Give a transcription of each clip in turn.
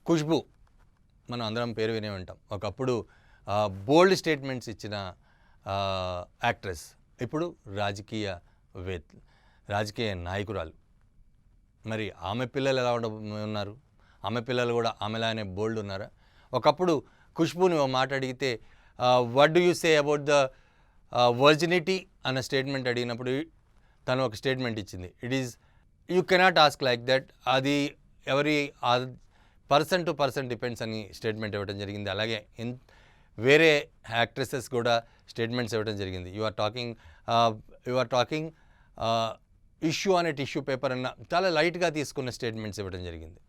ఖుష్బూ మనం అందరం పేరు వినే ఉంటాం. ఒకప్పుడు బోల్డ్ స్టేట్మెంట్స్ ఇచ్చిన యాక్ట్రెస్, ఇప్పుడు రాజకీయ నాయకురాలు. మరి ఆమె పిల్లలు ఎలా ఉన్నారు? ఆమె పిల్లలు కూడా ఆమెలానే బోల్డ్ ఉన్నారా? ఒకప్పుడు ఖుష్బూని ఓ మాట అడిగితే what do you say about the virginity అన్న స్టేట్మెంట్ అడిగినప్పుడు తను ఒక స్టేట్మెంట్ ఇచ్చింది. It is you cannot ask like that. అది ఎవరి పర్సన్ టు పర్సన్ డిపెండ్స్ అని స్టేట్మెంట్ ఇవ్వడం జరిగింది. అలాగే వేరే యాక్ట్రెసెస్ కూడా స్టేట్మెంట్స్ ఇవ్వడం జరిగింది. యు ఆర్ టాకింగ్ ఇష్యూ అనే టిష్యూ పేపర్ అన్న చాలా లైట్గా తీసుకున్న స్టేట్మెంట్స్ ఇవ్వడం జరిగింది.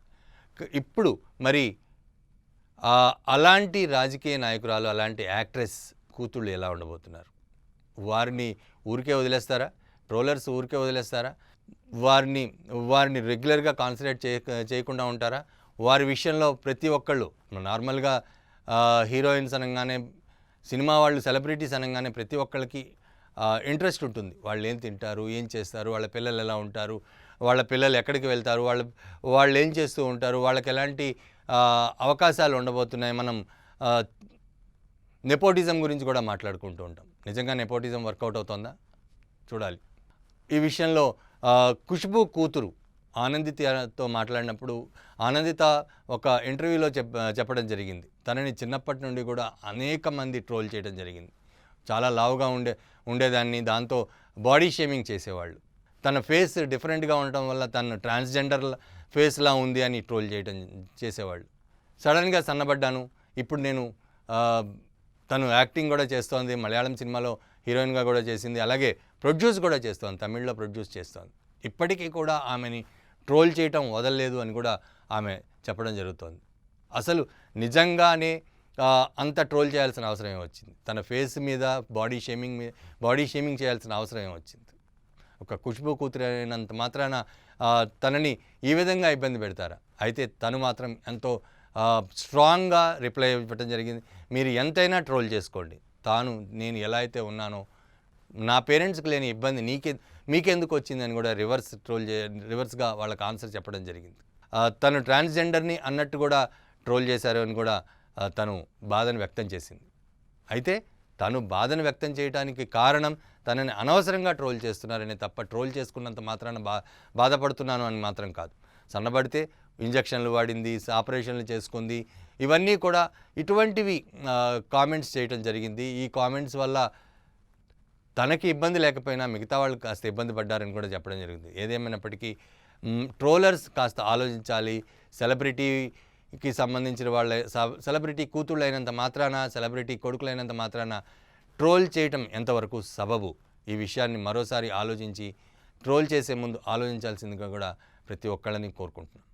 ఇప్పుడు మరి అలాంటి రాజకీయ నాయకురాలు, అలాంటి యాక్ట్రెస్ కూతుళ్ళు ఎలా ఉండబోతున్నారు? వారిని ఊరికే వదిలేస్తారా? ట్రోలర్స్ ఊరికే వదిలేస్తారా? వారిని రెగ్యులర్గా కాన్సన్ట్రేట్ చేయకుండా ఉంటారా? వారి విషయంలో ప్రతి ఒక్కళ్ళు నార్మల్గా హీరోయిన్స్ అనగానే, సినిమా వాళ్ళు, సెలబ్రిటీస్ అనగానే ప్రతి ఒక్కళ్ళకి ఇంట్రెస్ట్ ఉంటుంది. వాళ్ళు ఏం తింటారు, ఏం చేస్తారు, వాళ్ళ పిల్లలు ఎలా ఉంటారు, వాళ్ళ పిల్లలు ఎక్కడికి వెళ్తారు, వాళ్ళు ఏం చేస్తూ ఉంటారు, వాళ్ళకి ఎలాంటి అవకాశాలు ఉండబోతున్నాయి. మనం నెపోటిజం గురించి కూడా మాట్లాడుకుంటూ ఉంటాం. నిజంగా నెపోటిజం వర్కౌట్ అవుతుందా? చూడాలి. ఈ విషయంలో ఖుష్బూ కూతురు ఆనందితతో మాట్లాడినప్పుడు ఆనందిత ఒక ఇంటర్వ్యూలో చెప్పడం జరిగింది. తనని చిన్నప్పటి నుండి కూడా అనేక మంది ట్రోల్ చేయడం జరిగింది. చాలా లావుగా ఉండేదాన్ని, దాంతో బాడీ షేమింగ్ చేసేవాళ్ళు. తన ఫేస్ డిఫరెంట్గా ఉండటం వల్ల తను ట్రాన్స్జెండర్ ఫేస్లా ఉంది అని ట్రోల్ చేసేవాళ్ళు. సడన్గా సన్నబడ్డాను, ఇప్పుడు నేను తను యాక్టింగ్ కూడా చేస్తోంది, మలయాళం సినిమాలో హీరోయిన్గా కూడా చేసింది, అలాగే ప్రొడ్యూస్ కూడా చేస్తోంది, తమిళ్లో ప్రొడ్యూస్ చేస్తోంది. ఇప్పటికీ కూడా ఆమెని ట్రోల్ చేయటం వదలలేదు అని కూడా ఆమె చెప్పడం జరుగుతోంది. అసలు నిజంగానే అంత ట్రోల్ చేయాల్సిన అవసరం ఏమొచ్చింది? తన ఫేస్ మీద బాడీ షేమింగ్ చేయాల్సిన అవసరం ఏమొచ్చింది? ఒక ఖుష్బూ కూతురు అయినంత మాత్రాన తనని ఈ విధంగా ఇబ్బంది పెడతారా? అయితే తను మాత్రం ఎంతో స్ట్రాంగ్గా రిప్లై ఇవ్వడం జరిగింది. మీరు ఎంతైనా ట్రోల్ చేసుకోండి, నేను ఎలా అయితే ఉన్నానో, నా పేరెంట్స్కి లేని ఇబ్బంది మీకెందుకు వచ్చిందని కూడా రివర్స్గా వాళ్ళకి ఆన్సర్ చెప్పడం జరిగింది. తను ట్రాన్స్జెండర్ని అన్నట్టు కూడా ట్రోల్ చేశారు అని కూడా తను బాధను వ్యక్తం చేసింది. అయితే తను బాధను వ్యక్తం చేయడానికి కారణం తనని అనవసరంగా ట్రోల్ చేస్తున్నారనే తప్ప, ట్రోల్ చేసుకున్నంత మాత్రాన బాధపడుతున్నాను అని మాత్రం కాదు. సన్నబడితే ఇంజక్షన్లు వాడింది, ఆపరేషన్లు చేసుకుంది, ఇవన్నీ కూడా ఇటువంటివి కామెంట్స్ చేయడం జరిగింది. ఈ కామెంట్స్ వల్ల తనకి ఇబ్బంది లేకపోయినా మిగతా వాళ్ళు కాస్త ఇబ్బంది పడ్డారని కూడా చెప్పడం జరిగింది. ఏదేమైనప్పటికీ ట్రోలర్స్ కాస్త ఆలోచించాలి. సెలబ్రిటీకి సంబంధించిన సెలబ్రిటీ కూతుళ్ళు అయినంత మాత్రాన, సెలబ్రిటీ కొడుకులైనంత మాత్రాన ట్రోల్ చేయటం ఎంతవరకు సబబు? ఈ విషయాన్ని మరోసారి ఆలోచించి ట్రోల్ చేసే ముందు ఆలోచించాల్సిందిగా కూడా ప్రతి ఒక్కళ్ళని కోరుకుంటున్నాను.